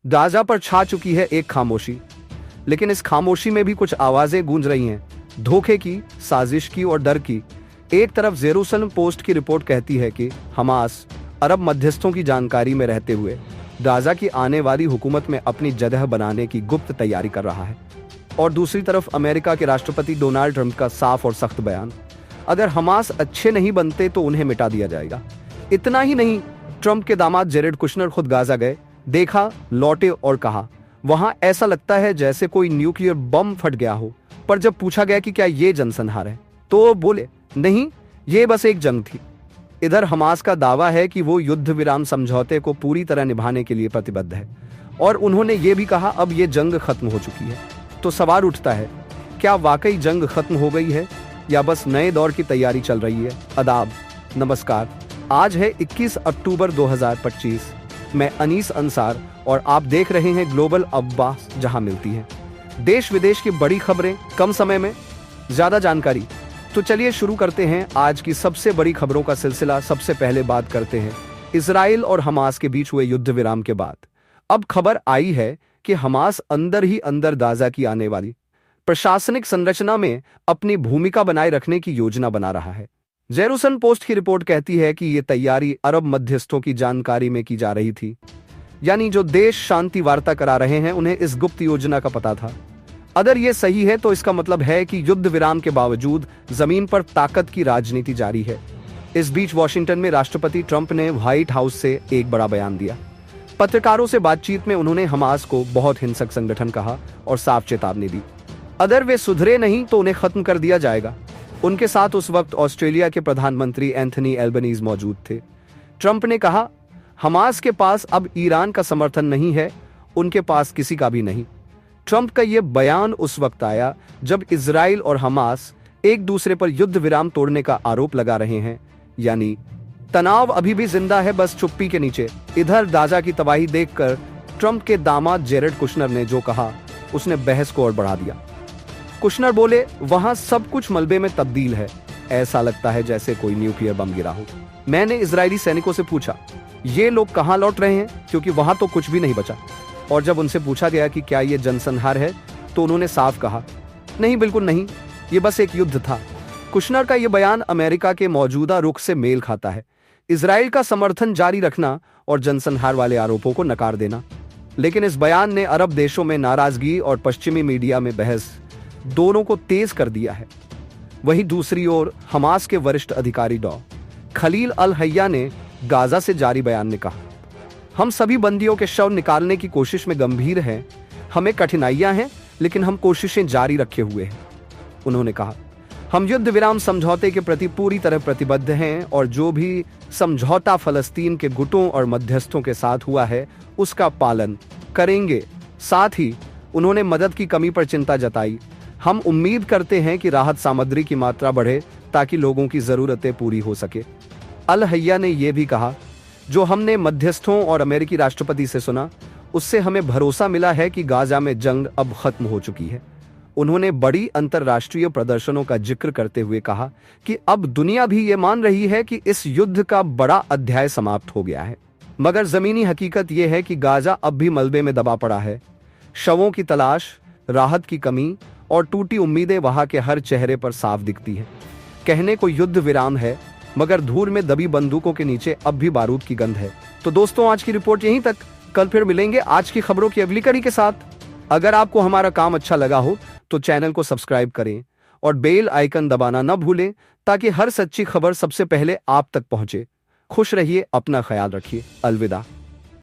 Gaza पर छा चुकी है एक खामोशी, लेकिन इस खामोशी में भी कुछ आवाजें गूंज रही हैं, धोखे की, साजिश की और डर की। एक तरफ जेरूसलम पोस्ट की रिपोर्ट कहती है कि हमास अरब मध्यस्थों की जानकारी में रहते हुए गाजा की आने वाली हुकूमत में अपनी जगह बनाने की गुप्त तैयारी कर रहा है, और दूसरी तरफ अमेरिका के राष्ट्रपति डोनाल्ड ट्रंप का साफ और सख्त बयान, अगर हमास अच्छे नहीं बनते तो उन्हें मिटा दिया जाएगा। इतना ही नहीं, ट्रंप के दामाद जेरेड कुशनर खुद गाजा गए, देखा, लौटे और कहा वहां ऐसा लगता है जैसे कोई न्यूक्लियर बम फट गया हो। पर जब पूछा गया कि क्या ये जनसंहार है, तो बोले नहीं, ये बस एक जंग थी। इधर हमास का दावा है कि वो युद्ध विराम समझौते को पूरी तरह निभाने के लिए प्रतिबद्ध है, और उन्होंने ये भी कहा अब ये जंग खत्म हो चुकी है। तो सवाल उठता है, क्या वाकई जंग खत्म हो गई है या बस नए दौर की तैयारी चल रही है? आदाब, नमस्कार। आज है 21 अक्टूबर 2025। मैं अनीस अंसार और आप देख रहे हैं ग्लोबल अखबार, जहां मिलती है देश विदेश की बड़ी खबरें कम समय में ज्यादा जानकारी। तो चलिए शुरू करते हैं आज की सबसे बड़ी खबरों का सिलसिला। सबसे पहले बात करते हैं इजराइल और हमास के बीच हुए युद्ध विराम के बाद अब खबर आई है कि हमास अंदर ही अंदर गाजा की आने वाली प्रशासनिक संरचना में अपनी भूमिका बनाए रखने की योजना बना रहा है। जेरूसलम पोस्ट की रिपोर्ट कहती है कि यह तैयारी अरब मध्यस्थों की जानकारी में की जा रही थी, यानी जो देश शांति वार्ता करा रहे हैं उन्हें इस गुप्त योजना का पता था। अगर यह सही है तो इसका मतलब है कि युद्ध विराम के बावजूद जमीन पर ताकत की राजनीति जारी है। इस बीच वॉशिंगटन में राष्ट्रपति ट्रंप ने व्हाइट हाउस से एक बड़ा बयान दिया। पत्रकारों से बातचीत में उन्होंने हमास को बहुत हिंसक संगठन कहा और साफ चेतावनी दी, अगर वे सुधरे नहीं तो उन्हें खत्म कर दिया जाएगा। उनके साथ उस वक्त ऑस्ट्रेलिया के प्रधानमंत्री एंथनी एल्बनीज मौजूद थे। ट्रंप ने कहा, हमास के पास अब ईरान का समर्थन नहीं है, उनके पास किसी का भी नहीं। ट्रंप का यह बयान उस वक्त आया जब इजराइल और हमास एक दूसरे पर युद्ध विराम तोड़ने का आरोप लगा रहे हैं, यानी तनाव अभी भी जिंदा है, बस चुप्पी के नीचे। इधर गाजा की तबाही देखकर ट्रंप के दामाद जेरेड कुशनर ने जो कहा उसने बहस को और बढ़ा दिया। कुशनर बोले, वहां सब कुछ मलबे में तब्दील है, ऐसा लगता है जैसे कोई न्यूक्लियर बम गिरा हो। मैंने इजरायली सैनिकों से पूछा, ये लोग कहां लौट रहे हैं, क्योंकि वहां तो कुछ भी नहीं बचा। और जब उनसे पूछा गया कि क्या ये जनसंहार है, तो उन्होंने साफ कहा, नहीं, बिल्कुल नहीं, ये बस एक युद्ध था। कुशनर का यह बयान अमेरिका के मौजूदा रुख से मेल खाता है, इजराइल का समर्थन जारी रखना और जनसंहार वाले आरोपों को नकार देना। लेकिन इस बयान ने अरब देशों में नाराजगी और पश्चिमी मीडिया में बहस दोनों को तेज कर दिया है। वहीं दूसरी ओर हमास के वरिष्ठ अधिकारी डॉ खलील अल हैया ने गाजा से जारी बयान में कहा, हम सभी बंदियों के शव निकालने की कोशिश में गंभीर हैं, हमें कठिनाइयां हैं, लेकिन हम कोशिशें जारी रखे हुए हैं। उन्होंने कहा, हम युद्ध विराम समझौते के प्रति पूरी तरह प्रतिबद्ध हैं और जो भी समझौता फलस्तीन के गुटों और मध्यस्थों के साथ हुआ है उसका पालन करेंगे। साथ ही उन्होंने मदद की कमी पर चिंता जताई। हम उम्मीद करते हैं कि राहत सामग्री की मात्रा बढ़े ताकि लोगों की जरूरतें पूरी हो सके। अल हैया ने यह भी कहा, जो हमने मध्यस्थों और अमेरिकी राष्ट्रपति से सुना उससे हमें भरोसा मिला है कि गाजा में जंग अब खत्म हो चुकी है। उन्होंने बड़ी अंतर्राष्ट्रीय प्रदर्शनों का जिक्र करते हुए कहा कि अब दुनिया भी ये मान रही है कि इस युद्ध का बड़ा अध्याय समाप्त हो गया है। मगर जमीनी हकीकत यह है कि गाजा अब भी मलबे में दबा पड़ा है। शवों की तलाश, राहत की कमी और टूटी उम्मीदें वहां के हर चेहरे पर साफ दिखती हैं। कहने को युद्ध विराम है, मगर धूल में दबी बंदूकों के नीचे अब भी बारूद की गंध है। तो दोस्तों, आज की रिपोर्ट यहीं तक। कल फिर मिलेंगे आज की खबरों की अगली कड़ी के साथ। अगर आपको हमारा काम अच्छा लगा हो तो चैनल को सब्सक्राइब करें और बेल आइकन दबाना न भूलें, ताकि हर सच्ची खबर सबसे पहले आप तक पहुंचे। खुश रहिए, अपना ख्याल रखिए। अलविदा।